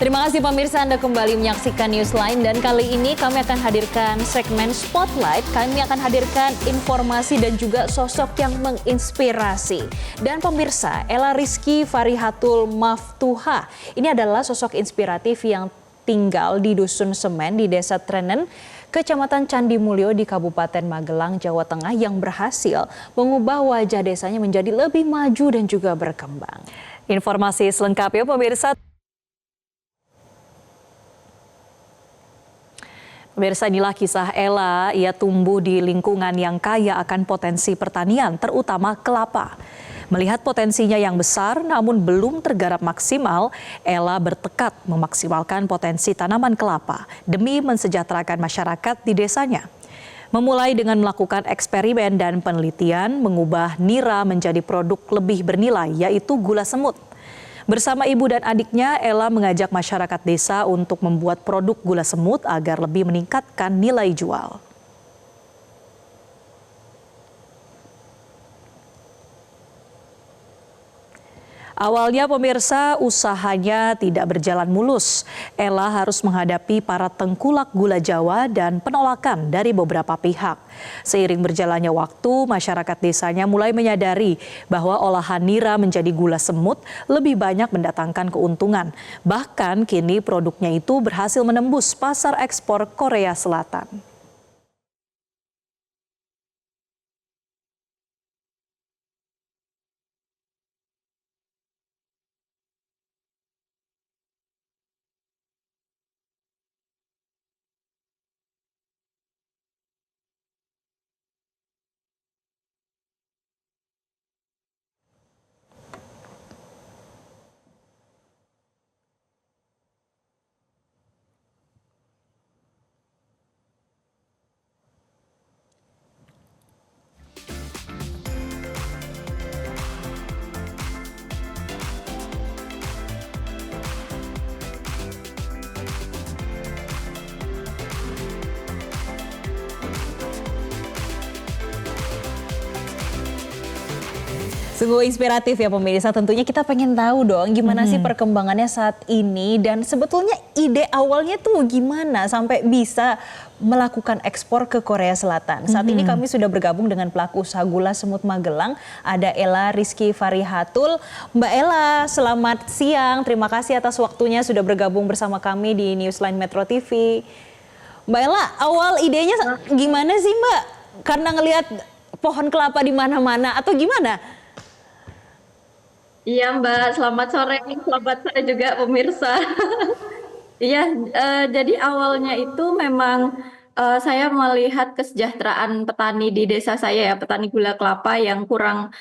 Terima kasih pemirsa, Anda kembali menyaksikan Newsline dan kali ini kami akan hadirkan segmen Spotlight. Kami akan hadirkan informasi dan juga sosok yang menginspirasi. Dan pemirsa, Ella Rizky Farihatul Maftuha. Ini adalah sosok inspiratif yang tinggal di Dusun Semen di Desa Trenen, Kecamatan Candi Mulyo di Kabupaten Magelang, Jawa Tengah yang berhasil mengubah wajah desanya menjadi lebih maju dan juga berkembang. Informasi selengkapnya pemirsa. Pemirsa, inilah kisah Ella. Ia tumbuh di lingkungan yang kaya akan potensi pertanian, terutama kelapa. Melihat potensinya yang besar namun belum tergarap maksimal, Ella bertekad memaksimalkan potensi tanaman kelapa demi mensejahterakan masyarakat di desanya. Memulai dengan melakukan eksperimen dan penelitian, mengubah nira menjadi produk lebih bernilai, yaitu gula semut. Bersama ibu dan adiknya, Ella mengajak masyarakat desa untuk membuat produk gula semut agar lebih meningkatkan nilai jual. Awalnya pemirsa, usahanya tidak berjalan mulus. Ella harus menghadapi para tengkulak gula Jawa dan penolakan dari beberapa pihak. Seiring berjalannya waktu, masyarakat desanya mulai menyadari bahwa olahan nira menjadi gula semut lebih banyak mendatangkan keuntungan. Bahkan kini produknya itu berhasil menembus pasar ekspor Korea Selatan. Sungguh inspiratif ya pemirsa, tentunya kita pengen tahu dong gimana sih perkembangannya saat ini dan sebetulnya ide awalnya tuh gimana sampai bisa melakukan ekspor ke Korea Selatan. Saat ini kami sudah bergabung dengan pelaku usaha gula semut Magelang, ada Ella Rizky Farihatul. Mbak Ella, selamat siang, terima kasih atas waktunya sudah bergabung bersama kami di Newsline Metro TV. Mbak Ella, awal idenya gimana sih Mbak? Karena ngelihat pohon kelapa di mana-mana atau gimana? Iya Mbak, selamat sore, selamat sore juga pemirsa. Iya, jadi awalnya itu memang saya melihat kesejahteraan petani di desa saya ya, petani gula kelapa yang kurang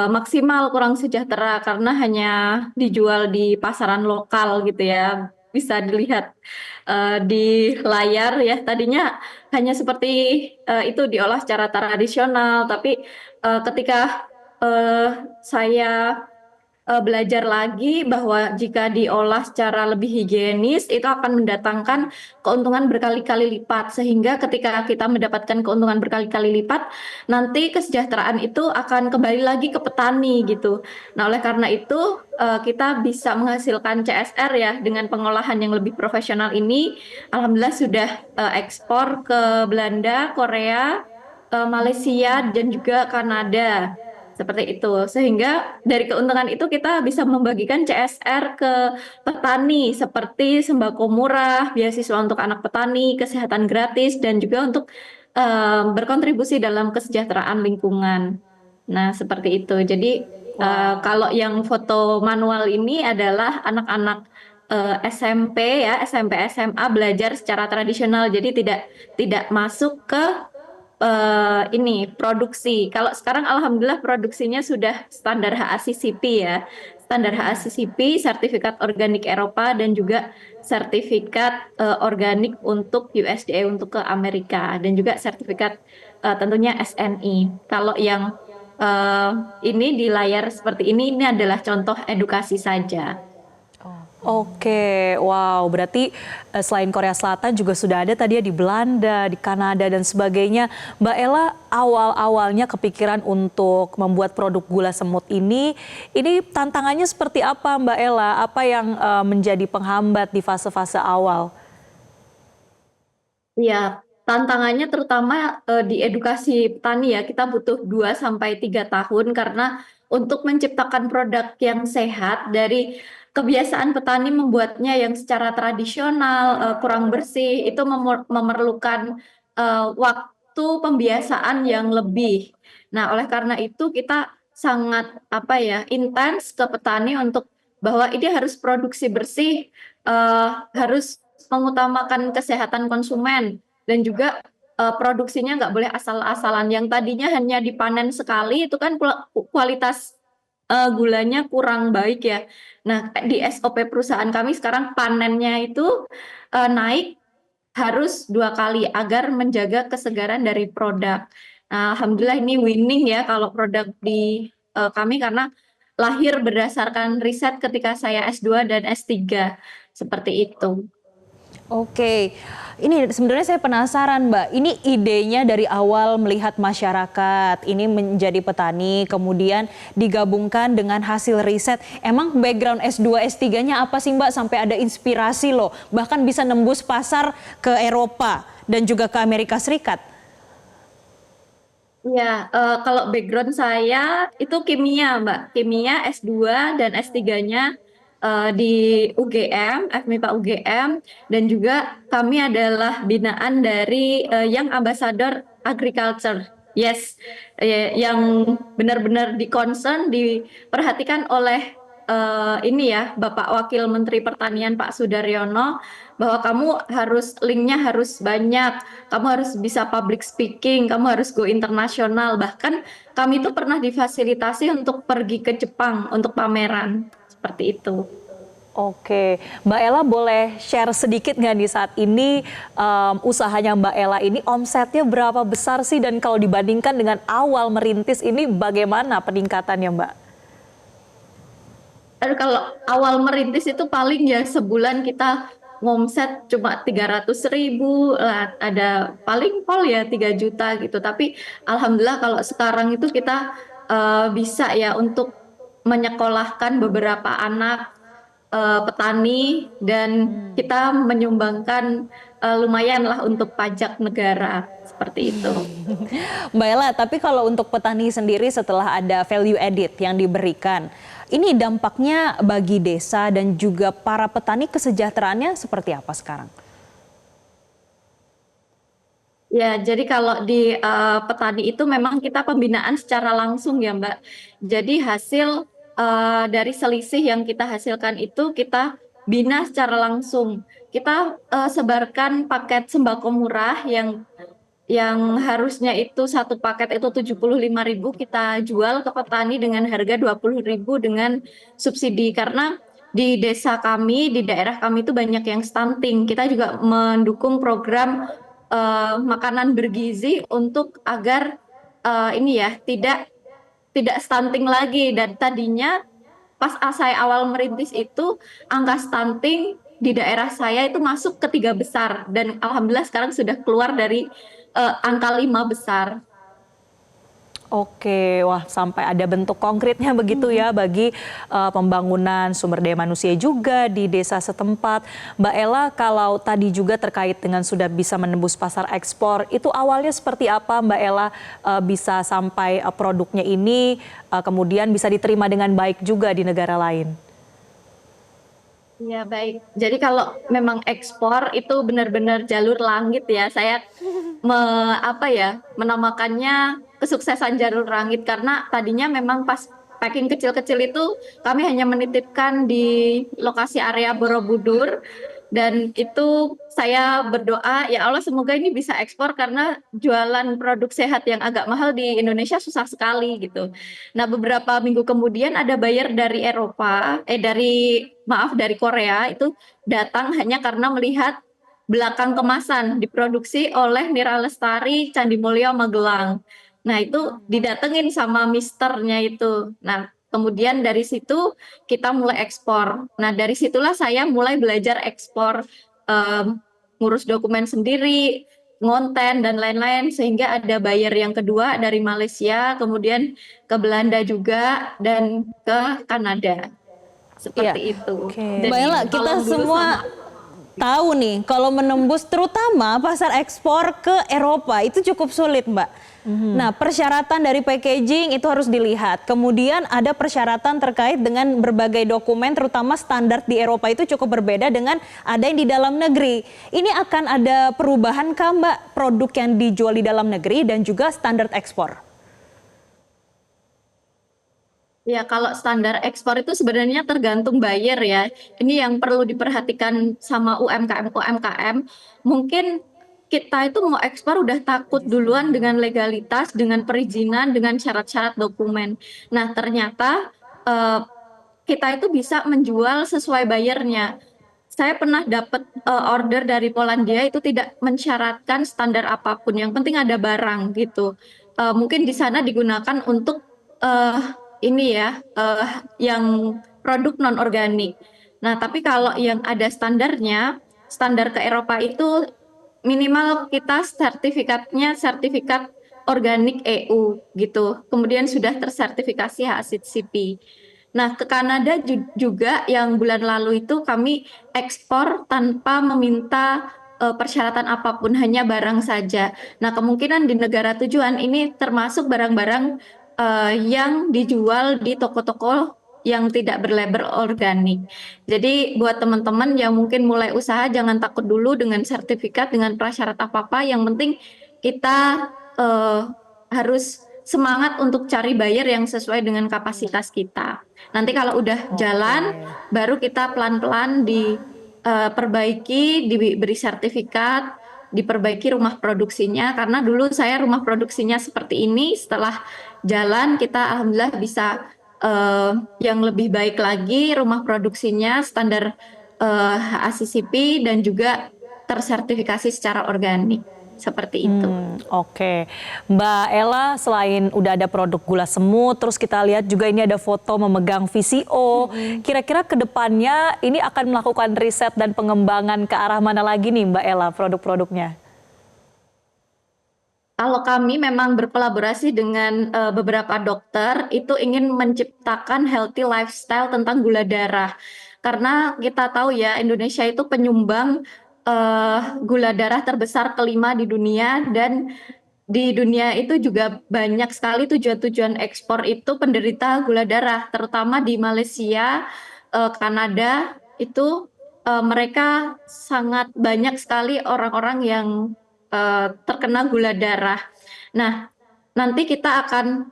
maksimal, kurang sejahtera karena hanya dijual di pasaran lokal gitu ya. Bisa dilihat di layar ya, tadinya hanya seperti itu diolah secara tradisional, tapi ketika saya belajar lagi bahwa jika diolah secara lebih higienis itu akan mendatangkan keuntungan berkali-kali lipat, sehingga ketika kita mendapatkan keuntungan berkali-kali lipat nanti kesejahteraan itu akan kembali lagi ke petani gitu. Nah, oleh karena itu kita bisa menghasilkan CSR ya dengan pengolahan yang lebih profesional ini. Alhamdulillah sudah ekspor ke Belanda, Korea, Malaysia dan juga Kanada. Seperti itu, sehingga dari keuntungan itu kita bisa membagikan CSR ke petani seperti sembako murah, beasiswa untuk anak petani, kesehatan gratis, dan juga untuk berkontribusi dalam kesejahteraan lingkungan. Nah, seperti itu. Jadi kalau yang foto manual ini adalah anak-anak SMP ya, SMP SMA belajar secara tradisional, jadi tidak masuk ke ini produksi. Kalau sekarang alhamdulillah produksinya sudah standar HACCP ya. Standar HACCP, sertifikat organik Eropa dan juga sertifikat organik untuk USDA untuk ke Amerika dan juga sertifikat tentunya SNI. Kalau yang ini di layar seperti ini adalah contoh edukasi saja. Oke, wow, berarti selain Korea Selatan juga sudah ada tadi ya di Belanda, di Kanada dan sebagainya. Mbak Ella awal-awalnya kepikiran untuk membuat produk gula semut ini tantangannya seperti apa Mbak Ella? Apa yang menjadi penghambat di fase-fase awal? Iya, tantangannya terutama, di edukasi petani ya, kita butuh 2 sampai 3 tahun karena untuk menciptakan produk yang sehat dari kebiasaan petani membuatnya yang secara tradisional, kurang bersih, itu memerlukan, waktu pembiasaan yang lebih. Nah, oleh karena itu kita sangat, apa ya, intens ke petani untuk bahwa ini harus produksi bersih, harus mengutamakan kesehatan konsumen dan juga, produksinya nggak boleh asal-asalan, yang tadinya hanya dipanen sekali itu kan kualitas, gulanya kurang baik ya. Nah, di SOP perusahaan kami sekarang panennya itu, naik harus 2 kali agar menjaga kesegaran dari produk. Nah, alhamdulillah ini winning ya kalau produk di, kami karena lahir berdasarkan riset ketika saya S2 dan S3, seperti itu. Oke, ini sebenarnya saya penasaran Mbak, ini idenya dari awal melihat masyarakat, ini menjadi petani, kemudian digabungkan dengan hasil riset. Emang background S2, S3-nya apa sih Mbak sampai ada inspirasi loh, bahkan bisa nembus pasar ke Eropa dan juga ke Amerika Serikat? Iya, kalau background saya itu kimia, Mbak. Kimia S2 dan S3-nya, di UGM, FMIPA UGM, dan juga kami adalah binaan dari, Young Ambassador Agriculture. Yes, yang benar-benar di-concern, diperhatikan oleh, ini ya, Bapak Wakil Menteri Pertanian Pak Sudaryono, bahwa kamu harus linknya harus banyak, kamu harus bisa public speaking, kamu harus go internasional. Bahkan kami itu pernah difasilitasi untuk pergi ke Jepang untuk pameran, seperti itu. Oke, Mbak Ella boleh share sedikit nggak nih saat ini usahanya Mbak Ella ini omsetnya berapa besar sih dan kalau dibandingkan dengan awal merintis ini bagaimana peningkatannya Mbak? Aduh, kalau awal merintis itu paling ya sebulan kita ngomset cuma 300.000 lah, ada paling pol ya 3 juta gitu. Tapi alhamdulillah kalau sekarang itu kita, bisa ya untuk menyekolahkan beberapa anak, petani dan kita menyumbangkan, lumayan lah untuk pajak negara, seperti itu. Mbak Ella, tapi kalau untuk petani sendiri setelah ada value added yang diberikan, ini dampaknya bagi desa dan juga para petani kesejahteraannya seperti apa sekarang? Ya, jadi kalau di, petani itu memang kita pembinaan secara langsung ya, Mbak. Jadi hasil, dari selisih yang kita hasilkan itu kita bina secara langsung. Kita, sebarkan paket sembako murah yang harusnya itu satu paket itu 75.000 kita jual ke petani dengan harga 20.000 dengan subsidi. Karena di desa kami, di daerah kami itu banyak yang stunting. Kita juga mendukung program, makanan bergizi untuk agar, ini ya tidak stunting lagi. Dan tadinya pas saya awal merintis itu angka stunting di daerah saya itu masuk ke 3 besar dan alhamdulillah sekarang sudah keluar dari, angka 5 besar. Oke, wah sampai ada bentuk konkretnya begitu ya bagi pembangunan sumber daya manusia juga di desa setempat. Mbak Ella, kalau tadi juga terkait dengan sudah bisa menembus pasar ekspor, itu awalnya seperti apa Mbak Ella bisa sampai produknya ini kemudian bisa diterima dengan baik juga di negara lain? Ya baik. Jadi kalau memang ekspor itu benar-benar jalur langit ya. Saya me apa ya, menamakannya kesuksesan jalur langit karena tadinya memang pas packing kecil-kecil itu kami hanya menitipkan di lokasi area Borobudur dan itu saya berdoa, "Ya Allah semoga ini bisa ekspor karena jualan produk sehat yang agak mahal di Indonesia susah sekali," gitu. Nah, beberapa minggu kemudian ada buyer dari Eropa, dari Korea itu datang hanya karena melihat belakang kemasan diproduksi oleh Mira Lestari, Candi Mulyo, Magelang. Nah, itu didatengin sama misternya itu. Nah, Kemudian dari situ kita mulai ekspor. Nah, dari situlah saya mulai belajar ekspor, ngurus dokumen sendiri, ngonten dan lain-lain, sehingga ada buyer yang kedua dari Malaysia, kemudian ke Belanda juga dan ke Kanada. Iya. Seperti itu. Oke. Mbak Jadi Ella, kita tolong dulu semua sama. tahu nih kalau menembus terutama pasar ekspor ke Eropa itu cukup sulit, Mbak. Nah, persyaratan dari packaging itu harus dilihat. Kemudian ada persyaratan terkait dengan berbagai dokumen, terutama standar di Eropa itu cukup berbeda dengan ada yang di dalam negeri. Ini akan ada perubahan kah, Mbak, produk yang dijual di dalam negeri dan juga standar ekspor? Ya, kalau standar ekspor itu sebenarnya tergantung buyer ya. Ini yang perlu diperhatikan sama UMKM-UMKM. Mungkin kita itu mau ekspor udah takut duluan dengan legalitas, dengan perizinan, dengan syarat-syarat dokumen. Nah, ternyata eh, kita itu bisa menjual sesuai bayarnya. Saya pernah dapat order dari Polandia itu tidak mensyaratkan standar apapun, yang penting ada barang gitu. Mungkin di sana digunakan untuk eh, ini ya, yang produk non organik. Nah, tapi kalau yang ada standarnya, standar ke Eropa itu minimal kita sertifikatnya sertifikat organik EU gitu. Kemudian sudah tersertifikasi HACCP. Nah, ke Kanada juga yang bulan lalu itu kami ekspor tanpa meminta persyaratan apapun, hanya barang saja. Nah, kemungkinan di negara tujuan ini termasuk barang-barang yang dijual di toko-toko yang tidak berlabel organik. Jadi buat teman-teman yang mungkin mulai usaha, jangan takut dulu dengan sertifikat, dengan prasyarat apa-apa. Yang penting kita harus semangat untuk cari buyer yang sesuai dengan kapasitas kita. Nanti kalau udah jalan, baru kita pelan-pelan diperbaiki, diberi sertifikat, diperbaiki rumah produksinya. Karena dulu saya rumah produksinya seperti ini, setelah jalan kita alhamdulillah bisa yang lebih baik lagi, rumah produksinya standar ACCP dan juga tersertifikasi secara organik. Seperti itu. Oke, Mbak Ella, selain udah ada produk gula semut, terus kita lihat juga ini ada foto memegang VCO. Kira-kira ke depannya ini akan melakukan riset dan pengembangan ke arah mana lagi nih Mbak Ella produk-produknya? Kalau kami memang berkolaborasi dengan beberapa dokter, itu ingin menciptakan healthy lifestyle tentang gula darah. Karena kita tahu ya, Indonesia itu penyumbang gula darah terbesar kelima di dunia, dan di dunia itu juga banyak sekali tujuan-tujuan ekspor itu penderita gula darah, terutama di Malaysia, Kanada, itu mereka sangat banyak sekali orang-orang yang terkena gula darah. Nah, nanti kita akan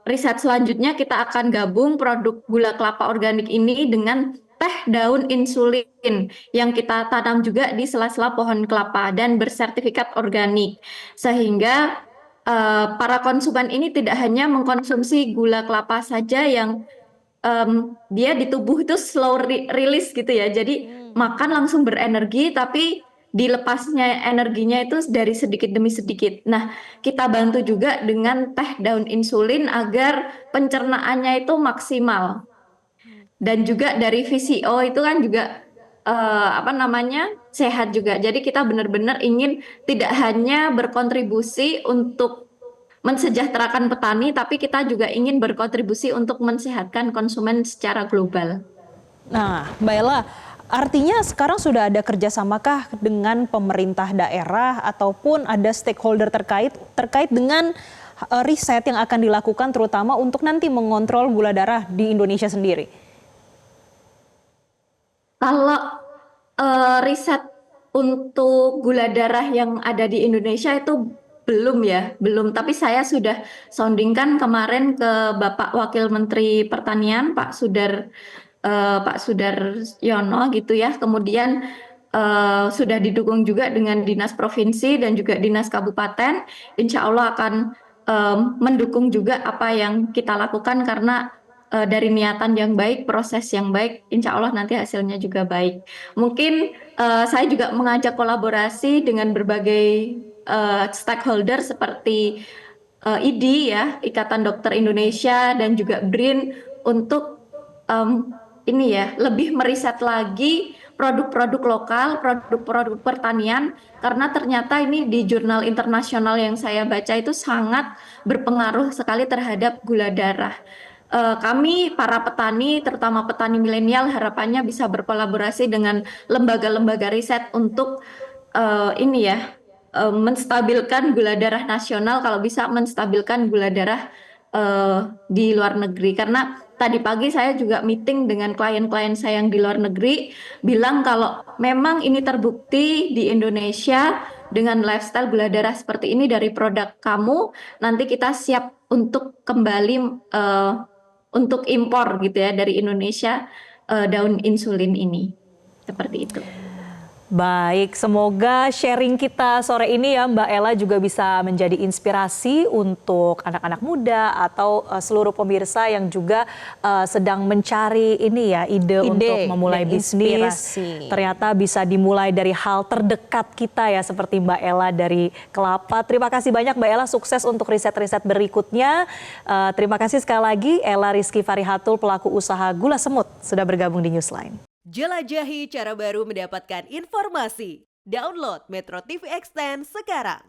riset selanjutnya, kita akan gabung produk gula kelapa organik ini dengan teh daun insulin yang kita tanam juga di sela-sela pohon kelapa dan bersertifikat organik, sehingga para konsumen ini tidak hanya mengkonsumsi gula kelapa saja yang dia di tubuh itu slow release gitu ya, jadi makan langsung berenergi, tapi dilepasnya energinya itu dari sedikit demi sedikit. Nah, kita bantu juga dengan teh daun insulin agar pencernaannya itu maksimal. Dan juga dari VCO itu kan juga apa namanya, sehat juga. Jadi kita benar-benar ingin tidak hanya berkontribusi untuk mensejahterakan petani, tapi kita juga ingin berkontribusi untuk mensehatkan konsumen secara global. Nah, Mbak Ella, artinya sekarang sudah ada kerjasamakah dengan pemerintah daerah ataupun ada stakeholder terkait dengan riset yang akan dilakukan terutama untuk nanti mengontrol gula darah di Indonesia sendiri? Kalau riset untuk gula darah yang ada di Indonesia itu belum ya, belum. Tapi saya sudah soundingkan kemarin ke Bapak Wakil Menteri Pertanian, Pak Sudaryono gitu ya. Kemudian sudah didukung juga dengan dinas provinsi dan juga dinas kabupaten. Insya Allah akan mendukung juga apa yang kita lakukan, karena dari niatan yang baik, proses yang baik, insya Allah nanti hasilnya juga baik. Mungkin saya juga mengajak kolaborasi dengan berbagai stakeholder seperti IDI ya, Ikatan Dokter Indonesia, dan juga BRIN untuk ini ya, lebih meriset lagi produk-produk lokal, produk-produk pertanian, karena ternyata ini di jurnal internasional yang saya baca itu sangat berpengaruh sekali terhadap gula darah. Kami para petani, terutama petani milenial, harapannya bisa berkolaborasi dengan lembaga-lembaga riset untuk ini ya, menstabilkan gula darah nasional, kalau bisa menstabilkan gula darah di luar negeri. Karena tadi pagi saya juga meeting dengan klien-klien saya yang di luar negeri, bilang kalau memang ini terbukti di Indonesia dengan lifestyle gula darah seperti ini dari produk kamu, nanti kita siap untuk kembali untuk impor gitu ya dari Indonesia daun insulin ini. Seperti itu. Baik, semoga sharing kita sore ini ya Mbak Ella juga bisa menjadi inspirasi untuk anak-anak muda atau seluruh pemirsa yang juga sedang mencari ini ya ide untuk memulai dan bisnis. inspirasi. Ternyata bisa dimulai dari hal terdekat kita ya seperti Mbak Ella dari kelapa. Terima kasih banyak Mbak Ella, sukses untuk riset-riset berikutnya. Terima kasih sekali lagi Ella Rizky Farihatul, pelaku usaha gula semut, sudah bergabung di Newsline. Jelajahi cara baru mendapatkan informasi. Download Metro TV Extend sekarang.